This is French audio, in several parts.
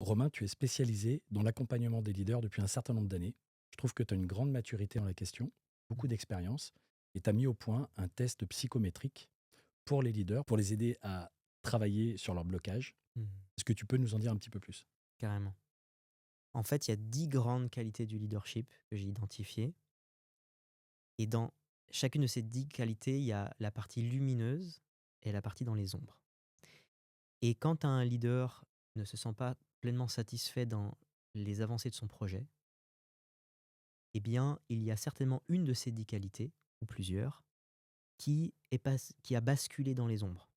Romain, tu es spécialisé dans l'accompagnement des leaders depuis un certain nombre d'années. Je trouve que tu as une grande maturité dans la question, beaucoup d'expérience, et tu as mis au point un test psychométrique pour les leaders, pour les aider à travailler sur leur blocage. Mmh. Est-ce que tu peux nous en dire un petit peu plus? Carrément. En fait, il y a 10 grandes qualités du leadership que j'ai identifiées et dans chacune de ces 10 qualités, il y a la partie lumineuse et la partie dans les ombres. Et quand un leader ne se sent pas pleinement satisfait dans les avancées de son projet, eh bien, il y a certainement une de ces 10 qualités, ou plusieurs, qui a basculé dans les ombres.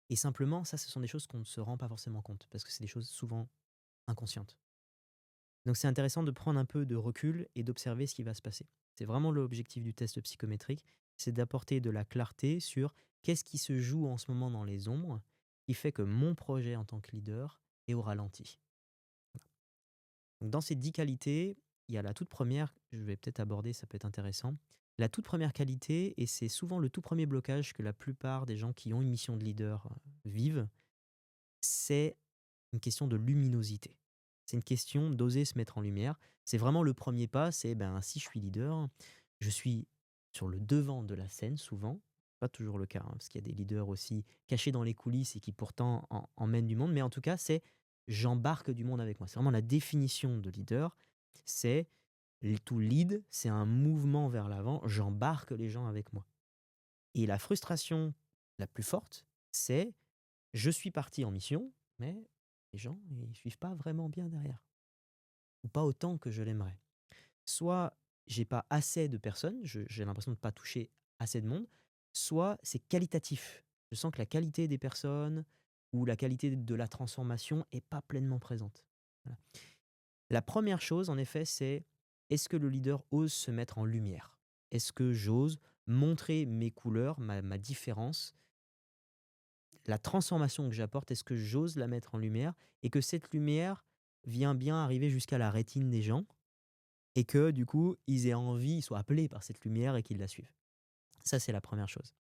Et simplement, ça, ce sont des choses qu'on ne se rend pas forcément compte, parce que c'est des choses souvent inconscientes. Donc c'est intéressant de prendre un peu de recul et d'observer ce qui va se passer. C'est vraiment l'objectif du test psychométrique, c'est d'apporter de la clarté sur qu'est-ce qui se joue en ce moment dans les ombres, qui fait que mon projet en tant que leader est au ralenti. Donc dans ces 10 qualités, il y a la toute première, je vais peut-être aborder, ça peut être intéressant. La toute première qualité, et c'est souvent le tout premier blocage que la plupart des gens qui ont une mission de leader vivent, c'est une question de luminosité. C'est une question d'oser se mettre en lumière. C'est vraiment le premier pas, c'est ben, si je suis leader, je suis sur le devant de la scène souvent, pas toujours le cas, hein, parce qu'il y a des leaders aussi cachés dans les coulisses et qui pourtant emmènent du monde, mais en tout cas, c'est j'embarque du monde avec moi. C'est vraiment la définition de leader, c'est to lead, c'est un mouvement vers l'avant, j'embarque les gens avec moi. Et la frustration la plus forte, c'est je suis parti en mission, mais les gens, ils suivent pas vraiment bien derrière, ou pas autant que je l'aimerais. Soit j'ai pas assez de personnes, j'ai l'impression de pas toucher assez de monde, soit c'est qualitatif. Je sens que la qualité des personnes ou la qualité de la transformation est pas pleinement présente. Voilà. La première chose, en effet, c'est est-ce que le leader ose se mettre en lumière? Est-ce que j'ose montrer mes couleurs, ma différence, la transformation que j'apporte, est-ce que j'ose la mettre en lumière et que cette lumière vient bien arriver jusqu'à la rétine des gens et que du coup, ils aient envie, ils soient appelés par cette lumière et qu'ils la suivent. Ça, c'est la première chose.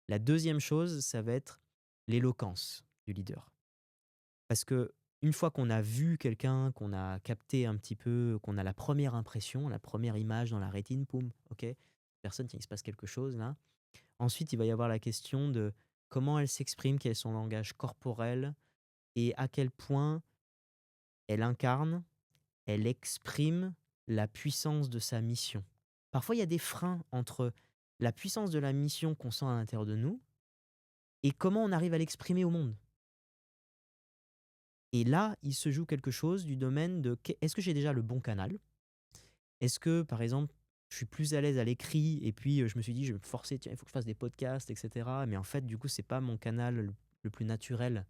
La deuxième chose, ça va être l'éloquence du leader. Parce que une fois qu'on a vu quelqu'un, qu'on a capté un petit peu, qu'on a la première impression, la première image dans la rétine, poum, ok, personne, tiens, il se passe quelque chose là. Ensuite, il va y avoir la question de comment elle s'exprime, quel est son langage corporel, et à quel point elle incarne, elle exprime la puissance de sa mission. Parfois, il y a des freins entre la puissance de la mission qu'on sent à l'intérieur de nous et comment on arrive à l'exprimer au monde. Et là, il se joue quelque chose du domaine de est-ce que j'ai déjà le bon canal? Est-ce que, par exemple, je suis plus à l'aise à l'écrit et puis je me suis dit, je vais me forcer, tiens, il faut que je fasse des podcasts, etc. Mais en fait, du coup, c'est pas mon canal le plus naturel.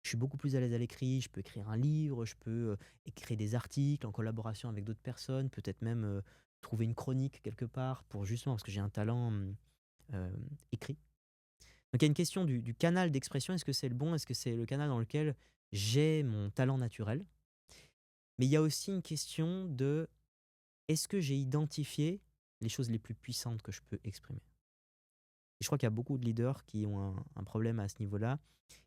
Je suis beaucoup plus à l'aise à l'écrit, je peux écrire un livre, je peux, écrire des articles en collaboration avec d'autres personnes, peut-être même, trouver une chronique quelque part pour justement parce que j'ai un talent, écrit. Donc il y a une question du canal d'expression. Est-ce que c'est le bon? Est-ce que c'est le canal dans lequel j'ai mon talent naturel? Mais il y a aussi une question de est-ce que j'ai identifié les choses les plus puissantes que je peux exprimer? Et je crois qu'il y a beaucoup de leaders qui ont un problème à ce niveau-là.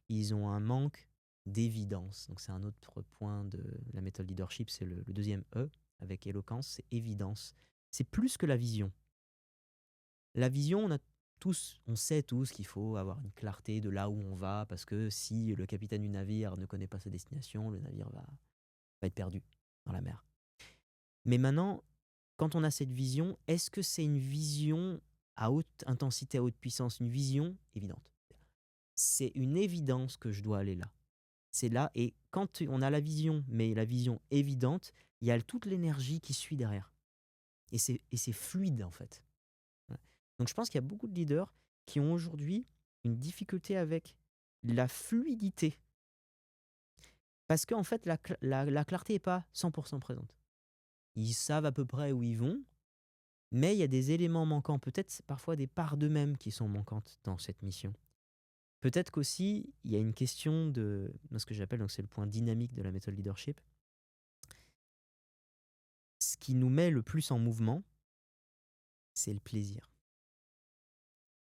Ils ont un manque d'évidence. Donc c'est un autre point de la méthode leadership, c'est le 2e E avec éloquence, c'est évidence. C'est plus que la vision. La vision, on sait tous qu'il faut avoir une clarté de là où on va, parce que si le capitaine du navire ne connaît pas sa destination, le navire va être perdu dans la mer. Mais maintenant, quand on a cette vision, est-ce que c'est une vision à haute intensité, à haute puissance, une vision évidente? C'est une évidence que je dois aller là. C'est là et quand on a la vision, mais la vision évidente, il y a toute l'énergie qui suit derrière et c'est fluide, en fait. Ouais. Donc je pense qu'il y a beaucoup de leaders qui ont aujourd'hui une difficulté avec la fluidité parce qu'en fait la clarté est pas 100 présente. Ils savent à peu près où ils vont, mais il y a des éléments manquants, peut-être parfois des parts d'eux-mêmes qui sont manquantes dans cette mission. Peut-être qu'aussi, il y a une question de ce que j'appelle, donc c'est le point dynamique de la méthode leadership. Ce qui nous met le plus en mouvement, c'est le plaisir.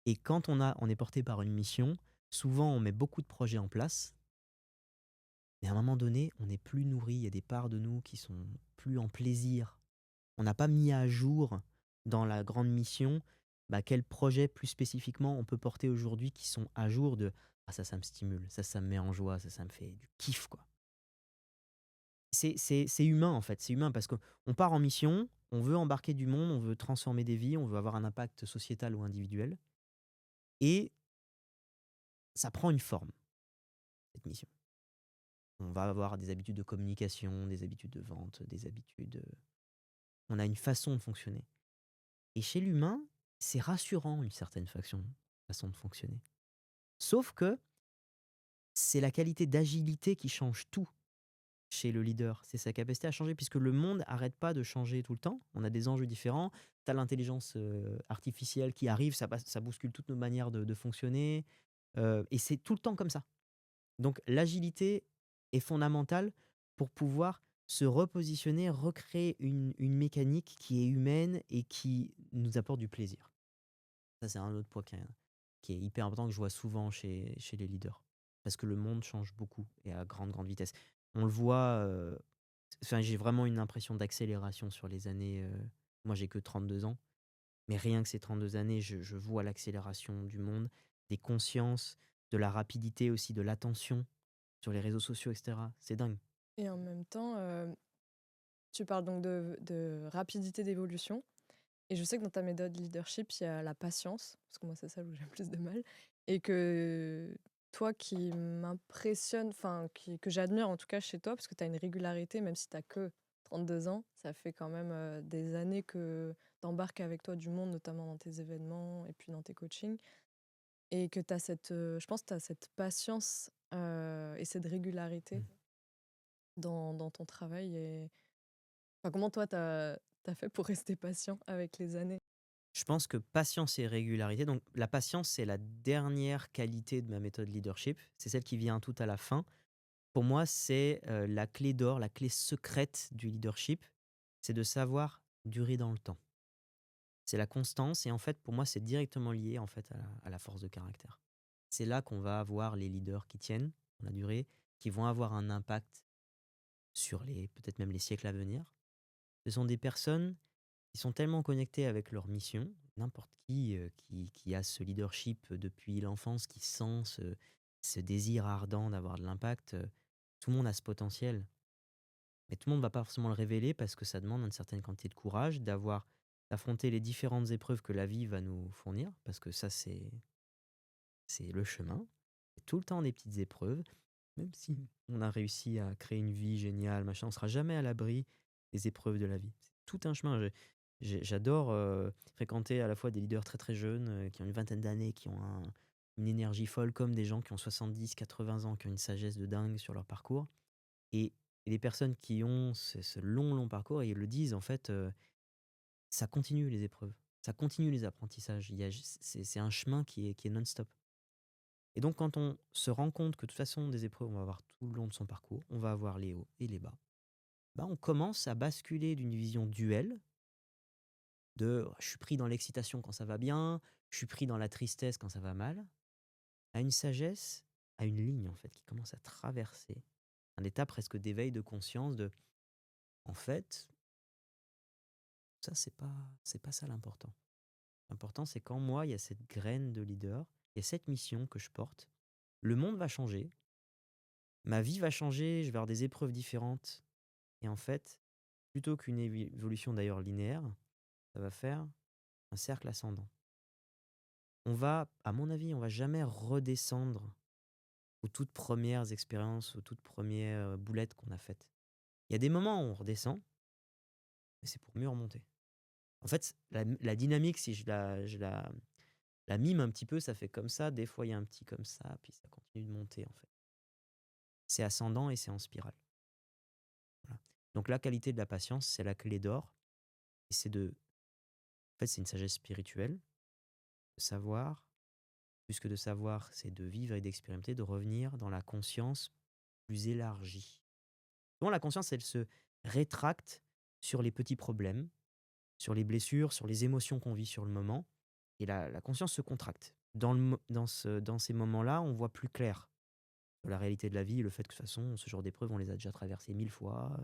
Et quand on est porté par une mission, souvent on met beaucoup de projets en place, Mais à un moment donné, on n'est plus nourri. Il y a des parts de nous qui sont plus en plaisir. On n'a pas mis à jour dans la grande mission quel projet plus spécifiquement on peut porter aujourd'hui qui sont à jour de ah ça me stimule, ça me met en joie, ça me fait du kiff quoi. C'est humain en fait, c'est humain parce qu'on part en mission, on veut embarquer du monde, on veut transformer des vies, on veut avoir un impact sociétal ou individuel et ça prend une forme cette mission. On va avoir des habitudes de communication, des habitudes de vente, des habitudes, on a une façon de fonctionner. Et chez l'humain, c'est rassurant une certaine façon de fonctionner. Sauf que c'est la qualité d'agilité qui change tout chez le leader. C'est sa capacité à changer puisque le monde n'arrête pas de changer tout le temps. On a des enjeux différents. Tu as l'intelligence artificielle qui arrive, ça bouscule toutes nos manières de fonctionner. Et c'est tout le temps comme ça. Donc l'agilité est fondamentale pour pouvoir se repositionner, recréer une mécanique qui est humaine et qui nous apporte du plaisir. Ça, c'est un autre point qui est hyper important que je vois souvent chez les leaders. Parce que le monde change beaucoup et à grande, grande vitesse. On le voit, enfin, j'ai vraiment une impression d'accélération sur les années. Moi, j'ai que 32 ans, mais rien que ces 32 années, je vois l'accélération du monde, des consciences, de la rapidité aussi, de l'attention sur les réseaux sociaux, etc. C'est dingue. Et en même temps, tu parles donc de rapidité d'évolution. Et je sais que dans ta méthode leadership, il y a la patience, parce que moi, c'est ça où j'ai le plus de mal. Et que toi qui m'impressionne, enfin, que j'admire en tout cas chez toi, parce que tu as une régularité, même si tu n'as que 32 ans, ça fait quand même des années que tu embarques avec toi du monde, notamment dans tes événements et puis dans tes coachings. Et que tu as cette, je pense que tu as cette patience et cette régularité dans ton travail. Et enfin, comment toi, tu as fait pour rester patient avec les années? Je pense que patience et régularité, donc la patience, c'est la dernière qualité de ma méthode leadership. C'est celle qui vient tout à la fin. Pour moi, c'est la clé d'or, la clé secrète du leadership, c'est de savoir durer dans le temps. C'est la constance et en fait, pour moi, c'est directement lié en fait à la force de caractère. C'est là qu'on va avoir les leaders qui tiennent dans la durée, qui vont avoir un impact sur les peut-être même les siècles à venir. Ce sont des personnes qui sont tellement connectées avec leur mission, n'importe qui a ce leadership depuis l'enfance, qui sent ce désir ardent d'avoir de l'impact, tout le monde a ce potentiel. Mais tout le monde ne va pas forcément le révéler parce que ça demande une certaine quantité de courage, d'affronter les différentes épreuves que la vie va nous fournir, parce que ça, c'est le chemin. C'est tout le temps des petites épreuves, même si on a réussi à créer une vie géniale, machin, on sera jamais à l'abri des épreuves de la vie. C'est tout un chemin. J'adore fréquenter à la fois des leaders très très jeunes, qui ont une vingtaine d'années, qui ont une énergie folle, comme des gens qui ont 70, 80 ans, qui ont une sagesse de dingue sur leur parcours. Et, et les personnes qui ont ce long, long parcours, ils le disent, en fait, ça continue les épreuves, ça continue les apprentissages. C'est un chemin qui est non-stop. Et donc, quand on se rend compte que de toute façon, des épreuves, on va avoir tout le long de son parcours, on va avoir les hauts et les bas, on commence à basculer d'une vision duel, de je suis pris dans l'excitation quand ça va bien, je suis pris dans la tristesse quand ça va mal, à une sagesse, à une ligne en fait, qui commence à traverser un état presque d'éveil de conscience de en fait, ça c'est pas ça l'important. L'important c'est qu'en moi, il y a cette graine de leader, il y a cette mission que je porte. Le monde va changer, ma vie va changer, je vais avoir des épreuves différentes. Et en fait, plutôt qu'une évolution d'ailleurs linéaire, ça va faire un cercle ascendant. À mon avis, on va jamais redescendre aux toutes premières expériences, aux toutes premières boulettes qu'on a faites. Il y a des moments où on redescend, mais c'est pour mieux remonter. En fait, la dynamique, si la mime un petit peu, ça fait comme ça. Des fois, il y a un petit comme ça, puis ça continue de monter, en fait. C'est ascendant et c'est en spirale. Voilà. Donc la qualité de la patience, c'est la clé d'or. Et en fait, c'est une sagesse spirituelle. De savoir, plus que de savoir, c'est de vivre et d'expérimenter, de revenir dans la conscience plus élargie. Souvent, la conscience, elle se rétracte sur les petits problèmes, sur les blessures, sur les émotions qu'on vit sur le moment. Et la conscience se contracte. Dans ces moments-là, on voit plus clair. la réalité de la vie, le fait que de toute façon, ce genre d'épreuves, on les a déjà traversées 1000 fois,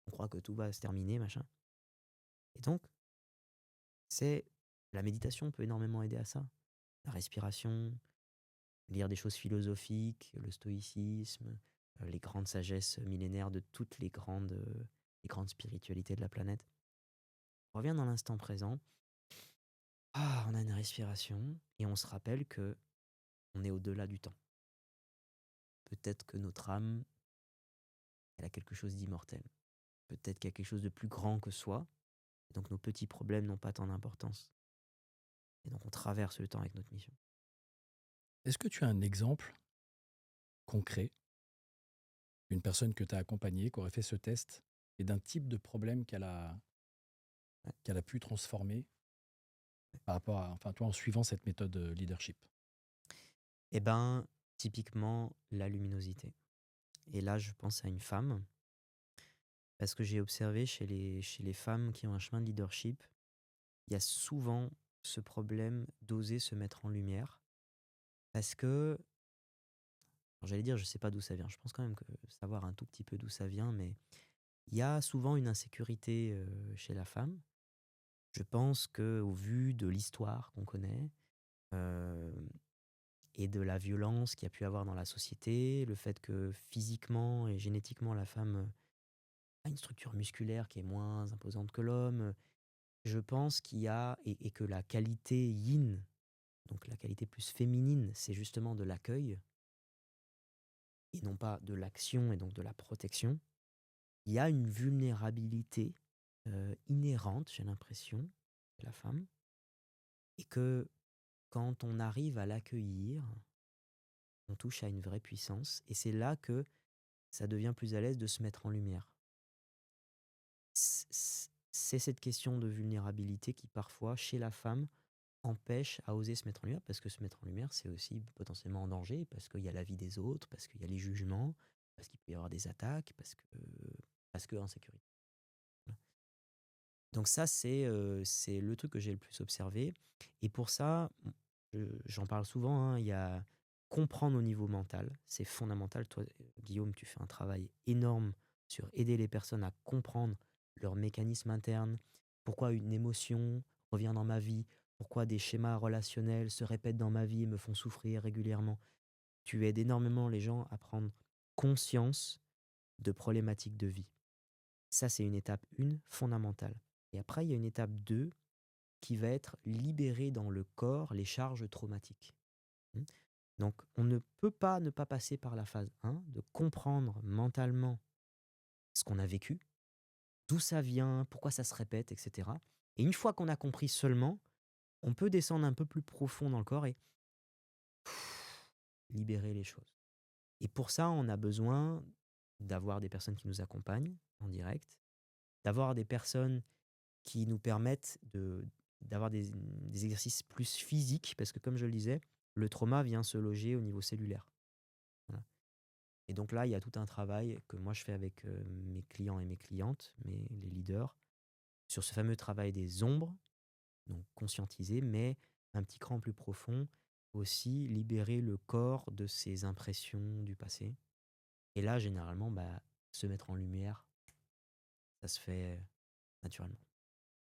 on croit que tout va se terminer, machin. Et donc, c'est la méditation peut énormément aider à ça. La respiration, lire des choses philosophiques, le stoïcisme, les grandes sagesses millénaires de toutes les grandes spiritualités de la planète. On revient dans l'instant présent. Ah, on a une respiration et on se rappelle que on est au-delà du temps. Peut-être que notre âme, elle a quelque chose d'immortel. Peut-être qu'il y a quelque chose de plus grand que soi. Et donc nos petits problèmes n'ont pas tant d'importance. Et donc on traverse le temps avec notre mission. Est-ce que tu as un exemple concret d'une personne que tu as accompagnée, qui aurait fait ce test, et d'un type de problème Ouais. qu'elle a pu transformer par rapport à, enfin, toi, en suivant cette méthode leadership? Eh ben, typiquement, la luminosité. Et là, je pense à une femme, parce que j'ai observé chez les femmes qui ont un chemin de leadership, il y a souvent ce problème d'oser se mettre en lumière, parce que, alors j'allais dire, je sais pas d'où ça vient, je pense quand même que savoir un tout petit peu d'où ça vient, mais il y a souvent une insécurité chez la femme. Je pense que au vu de l'histoire qu'on connaît, euh, et de la violence qu'il y a pu avoir dans la société, le fait que physiquement et génétiquement la femme a une structure musculaire qui est moins imposante que l'homme, je pense qu'il y a, et que la qualité yin, donc la qualité plus féminine, c'est justement de l'accueil et non pas de l'action et donc de la protection. Il y a une vulnérabilité inhérente, j'ai l'impression, chez la femme, et que quand on arrive à l'accueillir, on touche à une vraie puissance, et c'est là que ça devient plus à l'aise de se mettre en lumière. C'est cette question de vulnérabilité qui parfois, chez la femme, empêche à oser se mettre en lumière, parce que se mettre en lumière, c'est aussi potentiellement en danger, parce qu'il y a la vie des autres, parce qu'il y a les jugements, parce qu'il peut y avoir des attaques, parce que insécurité. Voilà. Donc ça, c'est le truc que j'ai le plus observé. Et pour ça, j'en parle souvent, hein, il y a comprendre au niveau mental, c'est fondamental. Toi, Guillaume, tu fais un travail énorme sur aider les personnes à comprendre leurs mécanismes internes, pourquoi une émotion revient dans ma vie, pourquoi des schémas relationnels se répètent dans ma vie et me font souffrir régulièrement. Tu aides énormément les gens à prendre conscience de problématiques de vie. Ça, c'est une étape 1 fondamentale. Et après, il y a une étape 2 qui va être libérer dans le corps les charges traumatiques. Hmm. Donc, on ne peut pas ne pas passer par la phase 1 de comprendre mentalement ce qu'on a vécu, d'où ça vient, pourquoi ça se répète, etc. Et une fois qu'on a compris seulement, on peut descendre un peu plus profond dans le corps et libérer les choses. Et pour ça, on a besoin d'avoir des personnes qui nous accompagnent en direct, d'avoir des personnes qui nous permettent d'avoir des exercices plus physiques, parce que comme je le disais, le trauma vient se loger au niveau cellulaire. Voilà. Et donc là, il y a tout un travail que moi je fais avec mes clients et mes clientes, les leaders, sur ce fameux travail des ombres, donc conscientiser, mais un petit cran plus profond, aussi libérer le corps de ses impressions du passé. Et là, généralement, se mettre en lumière, ça se fait naturellement.